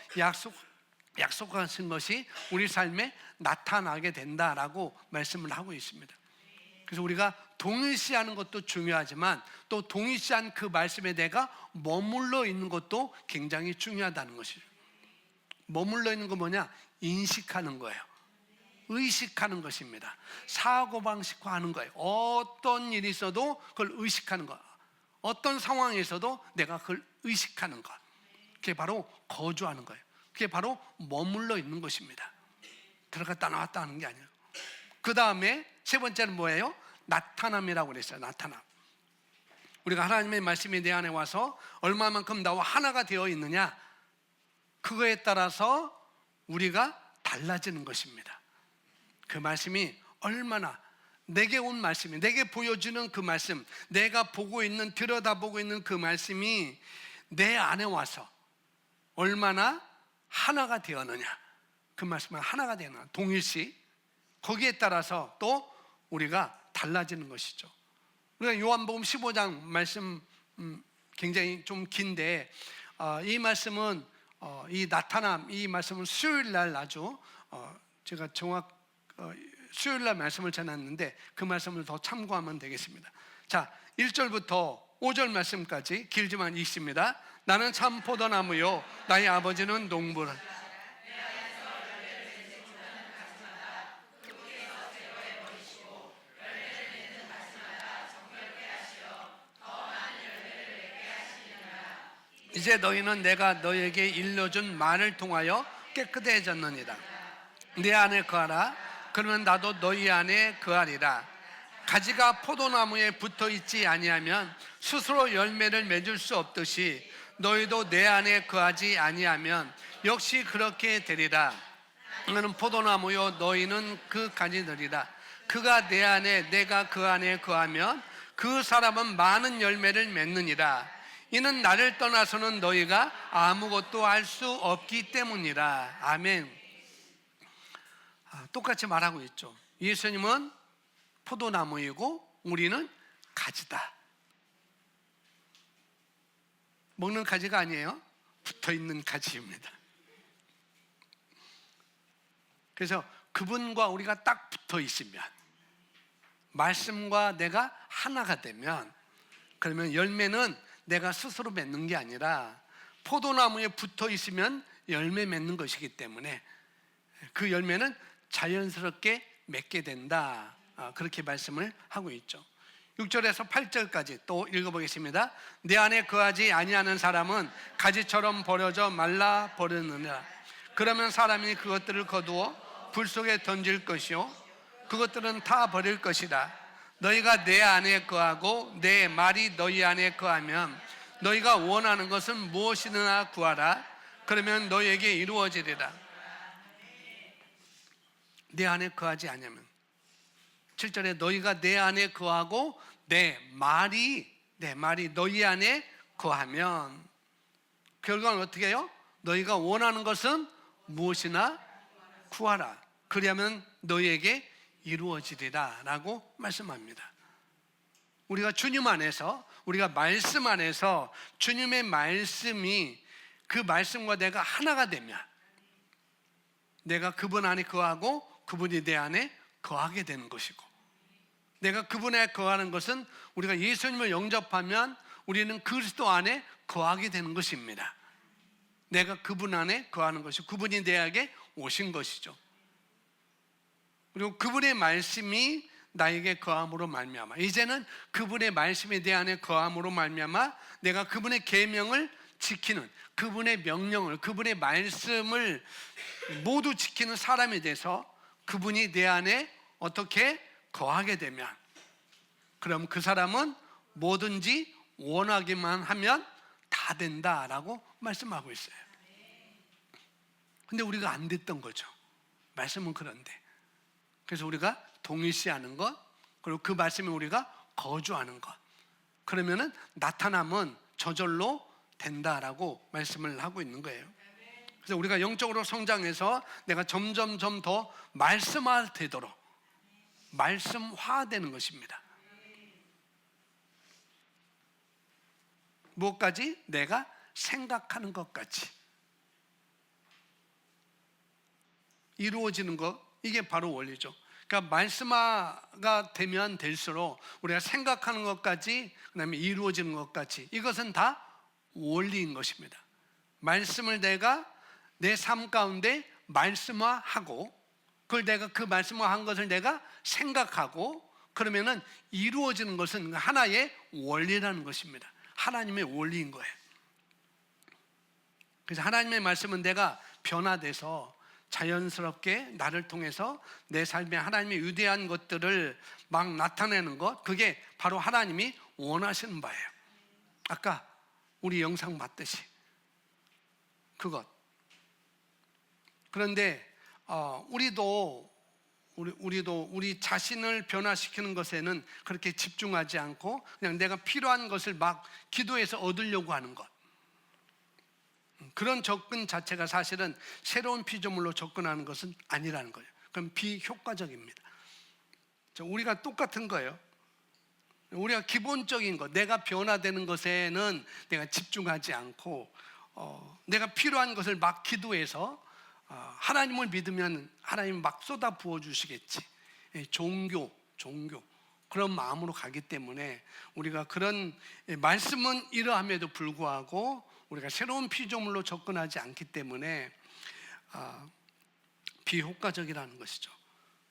약속하신 것이 우리 삶에 나타나게 된다라고 말씀을 하고 있습니다. 그래서 우리가 동일시하는 것도 중요하지만 또 동일시한 그 말씀에 내가 머물러 있는 것도 굉장히 중요하다는 것이죠. 머물러 있는 건 뭐냐? 인식하는 거예요. 의식하는 것입니다. 사고방식화하는 거예요. 어떤 일이 있어도 그걸 의식하는 것, 어떤 상황에서도 내가 그걸 의식하는 것, 그게 바로 거주하는 거예요. 그게 바로 머물러 있는 것입니다. 들어갔다 나왔다 하는 게 아니에요. 그 다음에 세 번째는 뭐예요? 나타남이라고 그랬어요. 나타남. 우리가 하나님의 말씀이 내 안에 와서 얼마만큼 나와 하나가 되어 있느냐, 그거에 따라서 우리가 달라지는 것입니다. 그 말씀이 얼마나, 내게 온 말씀이, 내게 보여주는 그 말씀, 내가 보고 있는, 들여다보고 있는 그 말씀이 내 안에 와서 얼마나 하나가 되었느냐, 그 말씀은 하나가 되는 동일시, 거기에 따라서 또 우리가 달라지는 것이죠. 우리가 요한복음 15장 말씀 굉장히 좀 긴데, 이 말씀은 이 나타남, 이 말씀은 수요일날 아주 제가 수요일날 말씀을 전했는데 그 말씀을 더 참고하면 되겠습니다. 자, 1절부터 5절 말씀까지 길지만 읽습니다. 나는 참 포도나무요 나의 아버지는 농부라. 이제 너희는 내가 너희에게 일러준 말을 통하여 깨끗해졌느니라. 내 안에 거하라. 그러면 나도 너희 안에 거하리라. 가지가 포도나무에 붙어 있지 아니하면 스스로 열매를 맺을 수 없듯이 너희도 내 안에 거하지 아니하면 역시 그렇게 되리라. 나는 포도나무요 너희는 그 가지들이라. 그가 내 안에 내가 그 안에 거하면 그 사람은 많은 열매를 맺느니라. 이는 나를 떠나서는 너희가 아무것도 할 수 없기 때문이라. 아멘. 똑같이 말하고 있죠. 예수님은 포도나무이고 우리는 가지다. 먹는 가지가 아니에요. 붙어있는 가지입니다. 그래서 그분과 우리가 딱 붙어 있으면, 말씀과 내가 하나가 되면, 그러면 열매는 내가 스스로 맺는 게 아니라 포도나무에 붙어 있으면 열매 맺는 것이기 때문에 그 열매는 자연스럽게 맺게 된다. 그렇게 말씀을 하고 있죠. 6절에서 8절까지 또 읽어보겠습니다. 내 안에 거하지 아니하는 사람은 가지처럼 버려져 말라 버리느니라. 그러면 사람이 그것들을 거두어 불 속에 던질 것이요 그것들은 다 버릴 것이다. 너희가 내 안에 거하고 내 말이 너희 안에 거하면 너희가 원하는 것은 무엇이나 구하라. 그러면 너희에게 이루어지리라. 내 안에 거하지 않으면, 7절에 너희가 내 안에 거하고 내 말이 너희 안에 거하면, 결과는 어떻게 해요? 너희가 원하는 것은 무엇이나 구하라. 그러면 너희에게 이루어지리라 라고 말씀합니다. 우리가 주님 안에서, 우리가 말씀 안에서 주님의 말씀이, 그 말씀과 내가 하나가 되면 내가 그분 안에 거하고 그분이 내 안에 거하게 되는 것이고, 내가 그분에 거하는 것은 우리가 예수님을 영접하면 우리는 그리스도 안에 거하게 되는 것입니다. 내가 그분 안에 거하는 것이고 그분이 내게 오신 것이죠. 그리고 그분의 말씀이 나에게 거함으로 말미암아, 이제는 그분의 말씀이 내 안에 거함으로 말미암아 내가 그분의 계명을 지키는, 그분의 명령을, 그분의 말씀을 모두 지키는 사람이 돼서 그분이 내 안에 어떻게 거하게 되면, 그럼 그 사람은 뭐든지 원하기만 하면 다 된다라고 말씀하고 있어요. 근데 우리가 안 됐던 거죠. 말씀은 그런데. 그래서 우리가 동일시하는 것, 그리고 그 말씀에 우리가 거주하는 것, 그러면은 나타남은 저절로 된다라고 말씀을 하고 있는 거예요. 그래서 우리가 영적으로 성장해서 내가 점점점 더 말씀화되도록, 말씀화되는 것입니다. 무엇까지? 내가 생각하는 것까지 이루어지는 것, 이게 바로 원리죠. 그러니까 말씀화가 되면 될수록 우리가 생각하는 것까지, 그 다음에 이루어지는 것까지, 이것은 다 원리인 것입니다. 말씀을 내가 내 삶 가운데 말씀화하고 그걸 내가 그 말씀을 한 것을 내가 생각하고 그러면은 이루어지는 것은 하나의 원리라는 것입니다. 하나님의 원리인 거예요. 그래서 하나님의 말씀은 내가 변화돼서 자연스럽게 나를 통해서 내 삶에 하나님의 위대한 것들을 막 나타내는 것, 그게 바로 하나님이 원하시는 바예요. 아까 우리 영상 봤듯이 그것. 그런데 우리도 우리 자신을 변화시키는 것에는 그렇게 집중하지 않고 그냥 내가 필요한 것을 막 기도해서 얻으려고 하는 것, 그런 접근 자체가 사실은 새로운 피조물로 접근하는 것은 아니라는 거예요. 그럼 비효과적입니다. 우리가 똑같은 거예요. 우리가 기본적인 것, 내가 변화되는 것에는 내가 집중하지 않고 내가 필요한 것을 막 기도해서 하나님을 믿으면 하나님 막 쏟아 부어 주시겠지, 종교 그런 마음으로 가기 때문에 우리가 그런 말씀은 이러함에도 불구하고 우리가 새로운 피조물로 접근하지 않기 때문에 비효과적이라는 것이죠.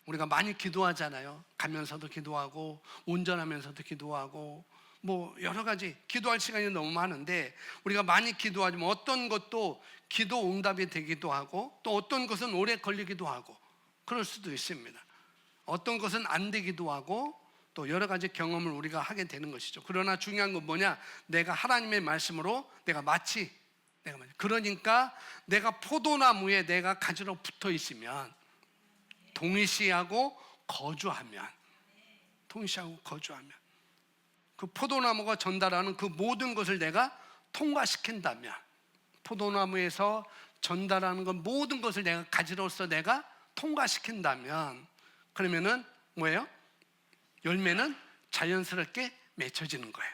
우리가 많이 기도하잖아요. 가면서도 기도하고 운전하면서도 기도하고 뭐 여러 가지 기도할 시간이 너무 많은데 우리가 많이 기도하지만 어떤 것도 기도 응답이 되기도 하고 또 어떤 것은 오래 걸리기도 하고 그럴 수도 있습니다. 어떤 것은 안 되기도 하고 또 여러 가지 경험을 우리가 하게 되는 것이죠. 그러나 중요한 건 뭐냐? 내가 하나님의 말씀으로 그러니까 내가 포도나무에 내가 가지로 붙어 있으면 동의시하고 거주하면 그 포도나무가 전달하는 그 모든 것을 내가 통과시킨다면, 포도나무에서 전달하는 것 모든 것을 내가 가지로서 내가 통과시킨다면 그러면은 뭐예요? 열매는 자연스럽게 맺혀지는 거예요.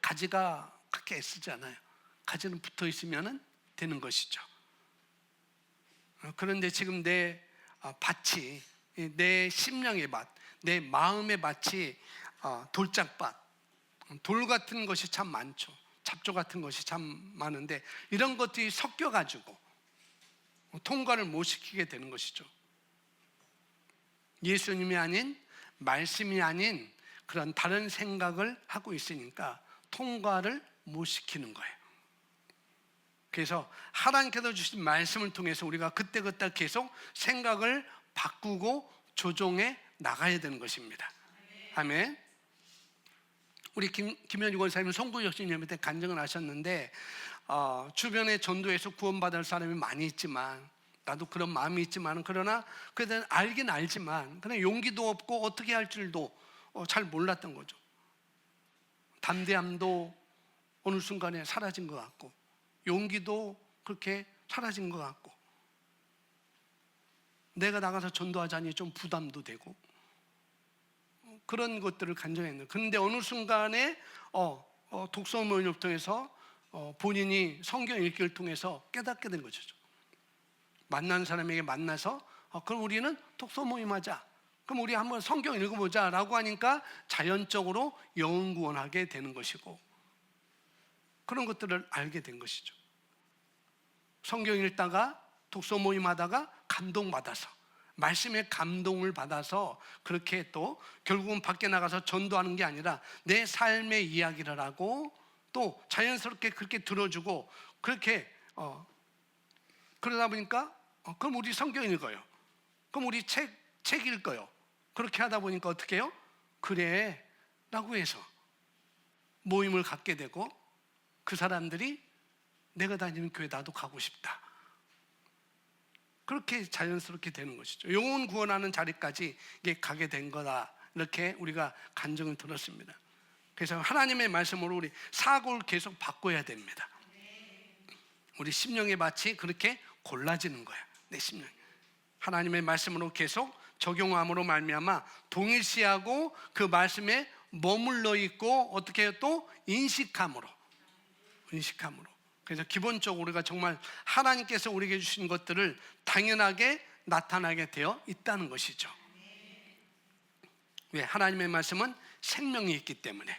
가지가 그렇게 애쓰지 않아요. 가지는 붙어 있으면 되는 것이죠. 그런데 지금 내 밭이, 내 심령의 밭, 내 마음의 밭이 돌짝밭, 돌 같은 것이 참 많죠. 잡초 같은 것이 참 많은데 이런 것들이 섞여가지고 통과를 못 시키게 되는 것이죠. 예수님이 아닌, 말씀이 아닌 그런 다른 생각을 하고 있으니까 통과를 못 시키는 거예요. 그래서 하나님께서 주신 말씀을 통해서 우리가 그때그때 계속 생각을 바꾸고 조정해 나가야 되는 것입니다. 아멘. 우리 김현희 권사님은 송구역신님한테 간증을 하셨는데 주변에 전도에서 구원받을 사람이 많이 있지만 나도 그런 마음이 있지만 그러나 그래도 알긴 알지만 그냥 용기도 없고 어떻게 할 줄도 잘 몰랐던 거죠. 담대함도 어느 순간에 사라진 것 같고 용기도 그렇게 사라진 것 같고 내가 나가서 전도하자니 좀 부담도 되고 그런 것들을 간증했는데 그런데 어느 순간에 독서 모임을 통해서 본인이 성경 읽기를 통해서 깨닫게 된 거죠. 만난 사람에게 만나서 그럼 우리는 독서 모임 하자, 그럼 우리 한번 성경 읽어보자 라고 하니까 자연적으로 영혼 구원하게 되는 것이고 그런 것들을 알게 된 것이죠. 성경 읽다가 독서 모임 하다가 감동받아서 말씀의 감동을 받아서 그렇게 또 결국은 밖에 나가서 전도하는 게 아니라 내 삶의 이야기를 하고 또 자연스럽게 그렇게 들어주고 그렇게 그러다 보니까 그럼 우리 성경 읽어요, 그럼 우리 책 읽어요. 그렇게 하다 보니까 어떻게 해요? 그래 라고 해서 모임을 갖게 되고 그 사람들이 내가 다니는 교회 나도 가고 싶다, 그렇게 자연스럽게 되는 것이죠. 영혼 구원하는 자리까지 이게 가게 된 거다, 이렇게 우리가 간증을 들었습니다. 그래서 하나님의 말씀으로 우리 사고를 계속 바꿔야 됩니다. 우리 심령의 밭이 그렇게 골라지는 거야. 내 심령 하나님의 말씀으로 계속 적용함으로 말미암아 동일시하고 그 말씀에 머물러 있고 어떻게 해요? 또 인식함으로. 그래서 기본적으로 우리가 정말 하나님께서 우리에게 주신 것들을 당연하게 나타나게 되어 있다는 것이죠. 왜? 하나님의 말씀은 생명이 있기 때문에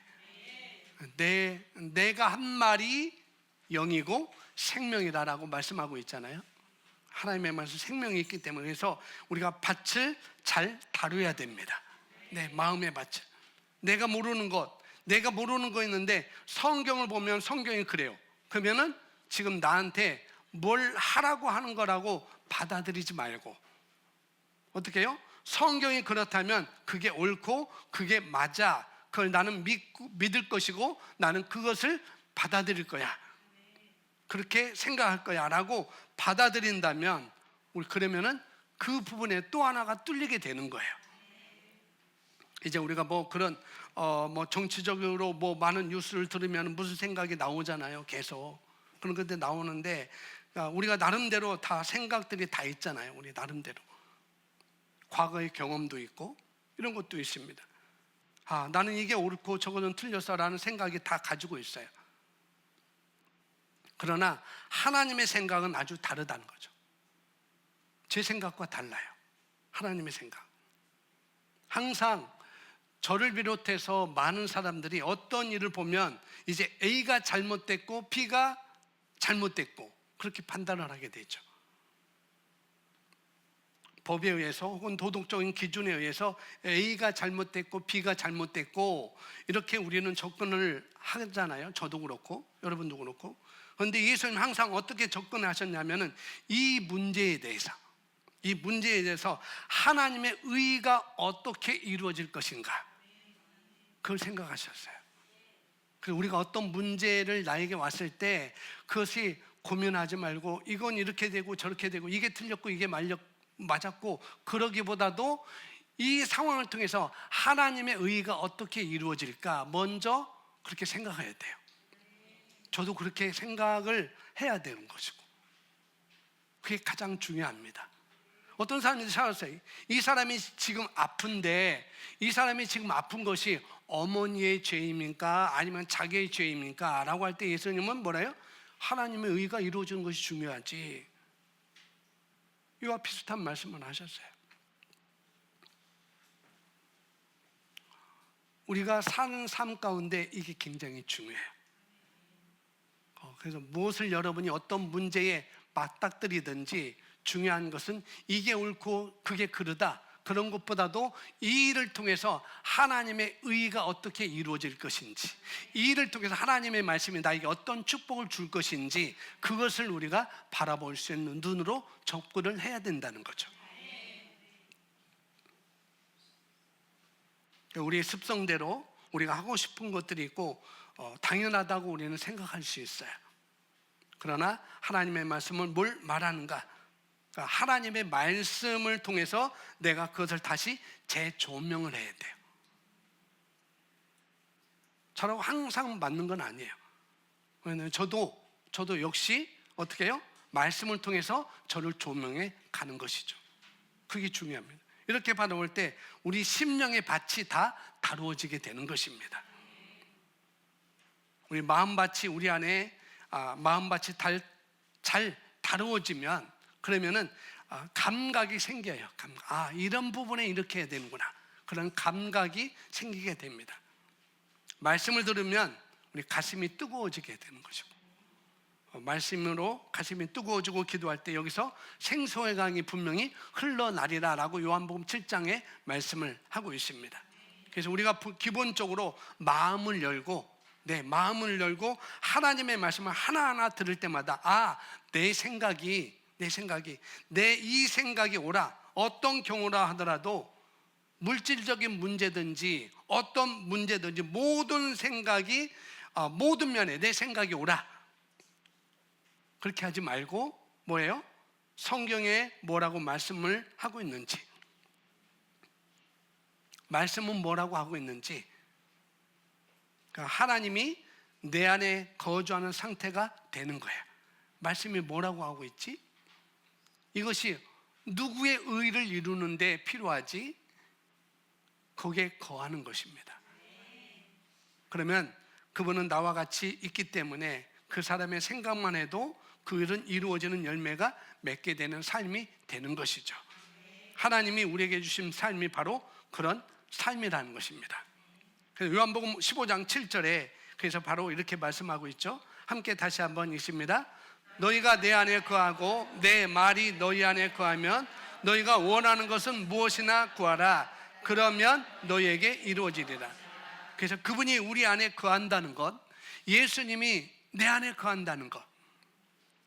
내가 한 말이 영이고 생명이다라고 말씀하고 있잖아요. 하나님의 말씀 생명이 있기 때문에, 그래서 우리가 밭을 잘 다뤄야 됩니다. 네, 마음의 밭을. 내가 모르는 거 있는데 성경을 보면 성경이 그래요. 그러면은 지금 나한테 뭘 하라고 하는 거라고 받아들이지 말고, 어떻게 해요? 성경이 그렇다면 그게 옳고 그게 맞아, 그걸 나는 믿을 것이고 나는 그것을 받아들일 거야, 그렇게 생각할 거야 라고 받아들인다면, 우리 그러면은 그 부분에 또 하나가 뚫리게 되는 거예요. 이제 우리가 뭐 그런 정치적으로 뭐 많은 뉴스를 들으면 무슨 생각이 나오잖아요. 계속 그런 것들 나오는데, 우리가 나름대로 다 생각들이 다 있잖아요. 우리 나름대로 과거의 경험도 있고 이런 것도 있습니다. 나는 이게 옳고 저거는 틀렸어라는 생각이 다 가지고 있어요. 그러나 하나님의 생각은 아주 다르다는 거죠. 제 생각과 달라요. 하나님의 생각. 항상 저를 비롯해서 많은 사람들이 어떤 일을 보면 이제 A가 잘못됐고 B가 잘못됐고 그렇게 판단을 하게 되죠. 법에 의해서 혹은 도덕적인 기준에 의해서 A가 잘못됐고 B가 잘못됐고 이렇게 우리는 접근을 하잖아요. 저도 그렇고 여러분도 그렇고. 그런데 예수님 항상 어떻게 접근하셨냐면은 이 문제에 대해서 하나님의 의가 어떻게 이루어질 것인가, 그걸 생각하셨어요. 그리고 우리가 어떤 문제를 나에게 왔을 때 그것이 고민하지 말고 이건 이렇게 되고 저렇게 되고 이게 틀렸고 이게 맞았고, 그러기보다도 이 상황을 통해서 하나님의 의가 어떻게 이루어질까 먼저 그렇게 생각해야 돼요. 저도 그렇게 생각을 해야 되는 것이고, 그게 가장 중요합니다. 어떤 사람이 살았어요. 이 사람이 지금 아픈데, 이 사람이 지금 아픈 것이 어머니의 죄입니까? 아니면 자기의 죄입니까? 라고 할 때 예수님은 뭐래요? 하나님의 의가 이루어지는 것이 중요하지. 이와 비슷한 말씀을 하셨어요. 우리가 사는 삶 가운데 이게 굉장히 중요해요. 그래서 무엇을 여러분이 어떤 문제에 맞닥뜨리든지 중요한 것은 이게 옳고 그게 그르다, 그런 것보다도 이 일을 통해서 하나님의 의가 어떻게 이루어질 것인지, 이 일을 통해서 하나님의 말씀이 나에게 어떤 축복을 줄 것인지, 그것을 우리가 바라볼 수 있는 눈으로 접근을 해야 된다는 거죠. 우리의 습성대로 우리가 하고 싶은 것들이 있고 당연하다고 우리는 생각할 수 있어요. 그러나 하나님의 말씀은 뭘 말하는가? 그러니까 하나님의 말씀을 통해서 내가 그것을 다시 재조명을 해야 돼요. 저라고 항상 맞는 건 아니에요. 왜냐하면 저도 역시 어떻게 해요? 말씀을 통해서 저를 조명해 가는 것이죠. 그게 중요합니다. 이렇게 바라볼 때 우리 심령의 밭이 다 다루어지게 되는 것입니다. 우리 마음밭이 우리 안에 마음밭이 잘 다루어지면, 그러면은 감각이 생겨요. 이런 부분에 이렇게 해야 되는구나, 그런 감각이 생기게 됩니다. 말씀을 들으면 우리 가슴이 뜨거워지게 되는 것이고, 말씀으로 가슴이 뜨거워지고 기도할 때 여기서 생수의 강이 분명히 흘러나리라 라고 요한복음 7장에 말씀을 하고 있습니다. 그래서 우리가 기본적으로 마음을 열고 하나님의 말씀을 하나하나 들을 때마다 내 이 생각이 옳아. 어떤 경우라 하더라도 물질적인 문제든지 어떤 문제든지 모든 생각이 모든 면에 내 생각이 옳아, 그렇게 하지 말고 뭐예요? 성경에 뭐라고 말씀을 하고 있는지, 말씀은 뭐라고 하고 있는지, 그러니까 하나님이 내 안에 거주하는 상태가 되는 거예요. 말씀이 뭐라고 하고 있지? 이것이 누구의 의를 이루는데 필요하지? 거기에 거하는 것입니다. 그러면 그분은 나와 같이 있기 때문에 그 사람의 생각만 해도 그 일은 이루어지는 열매가 맺게 되는 삶이 되는 것이죠. 하나님이 우리에게 주신 삶이 바로 그런 삶이라는 것입니다. 그래서 요한복음 15장 7절에 그래서 바로 이렇게 말씀하고 있죠. 함께 다시 한번 읽습니다. 너희가 내 안에 거하고 내 말이 너희 안에 거하면 너희가 원하는 것은 무엇이나 구하라. 그러면 너희에게 이루어지리라. 그래서 그분이 우리 안에 거한다는 것, 예수님이 내 안에 거한다는 것,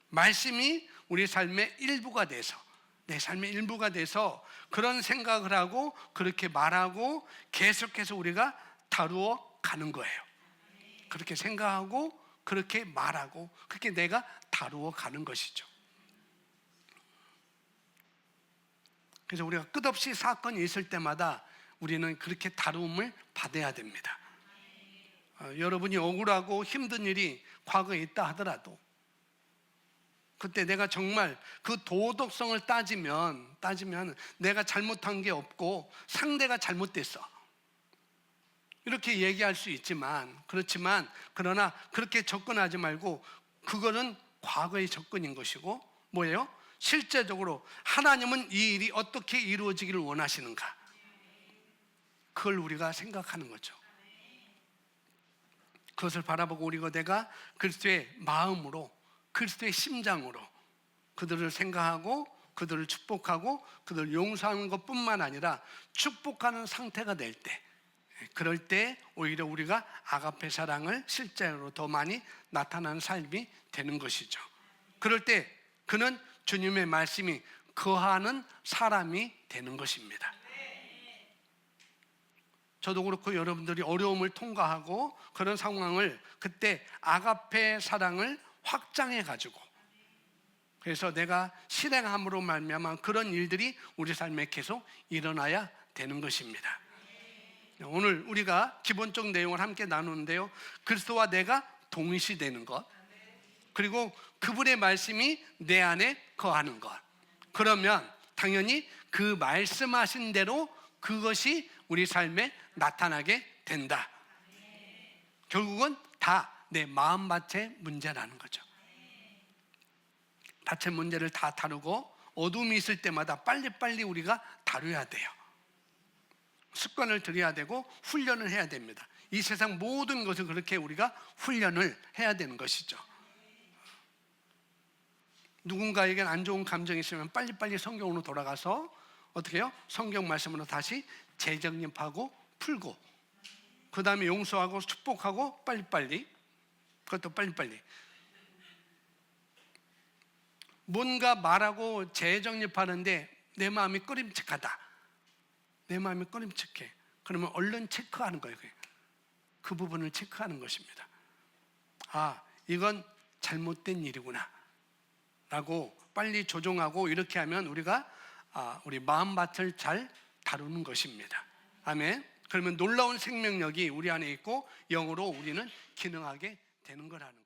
말씀이 우리 삶의 일부가 돼서, 내 삶의 일부가 돼서 그런 생각을 하고 그렇게 말하고 계속해서 우리가 다루어 가는 거예요. 그렇게 생각하고 그렇게 말하고 그렇게 내가 다루어 가는 것이죠. 그래서 우리가 끝없이 사건이 있을 때마다 우리는 그렇게 다루음을 받아야 됩니다. 여러분이 억울하고 힘든 일이 과거에 있다 하더라도 그때 내가 정말 그 도덕성을 따지면 내가 잘못한 게 없고 상대가 잘못됐어, 이렇게 얘기할 수 있지만, 그러나 그렇게 접근하지 말고 그거는 과거의 접근인 것이고, 뭐예요? 실제적으로 하나님은 이 일이 어떻게 이루어지기를 원하시는가, 그걸 우리가 생각하는 거죠. 그것을 바라보고 내가 그리스도의 마음으로, 그리스도의 심장으로 그들을 생각하고 그들을 축복하고 그들을 용서하는 것뿐만 아니라 축복하는 상태가 될 때, 그럴 때 오히려 우리가 아가페 사랑을 실제로 더 많이 나타나는 삶이 되는 것이죠. 그럴 때 그는 주님의 말씀이 거하는 사람이 되는 것입니다. 저도 그렇고 여러분들이 어려움을 통과하고 그런 상황을 그때 아가페 사랑을 확장해 가지고, 그래서 내가 실행함으로 말미암아 그런 일들이 우리 삶에 계속 일어나야 되는 것입니다. 오늘 우리가 기본적 내용을 함께 나누는데요, 그리스도와 내가 동일시되는 것, 그리고 그분의 말씀이 내 안에 거하는 것. 그러면 당연히 그 말씀하신 대로 그것이 우리 삶에 나타나게 된다. 결국은 다 내 마음밭의 문제라는 거죠. 밭의 문제를 다 다루고 어둠이 있을 때마다 빨리빨리 우리가 다뤄야 돼요. 습관을 들여야 되고 훈련을 해야 됩니다. 이 세상 모든 것을 그렇게 우리가 훈련을 해야 되는 것이죠. 누군가에겐 안 좋은 감정이 있으면 빨리빨리 성경으로 돌아가서 어떻게 해요? 성경 말씀으로 다시 재정립하고 풀고, 그 다음에 용서하고 축복하고 빨리빨리, 그것도 빨리빨리 뭔가 말하고 재정립하는데 내 마음이 꺼림칙하다, 내 마음이 꺼림칙해, 그러면 얼른 체크하는 거예요. 그 부분을 체크하는 것입니다. 아, 이건 잘못된 일이구나 라고 빨리 조정하고, 이렇게 하면 우리가 우리 마음밭을 잘 다루는 것입니다. 아멘. 그러면 놀라운 생명력이 우리 안에 있고 영으로 우리는 기능하게 되는 거라는 거예요.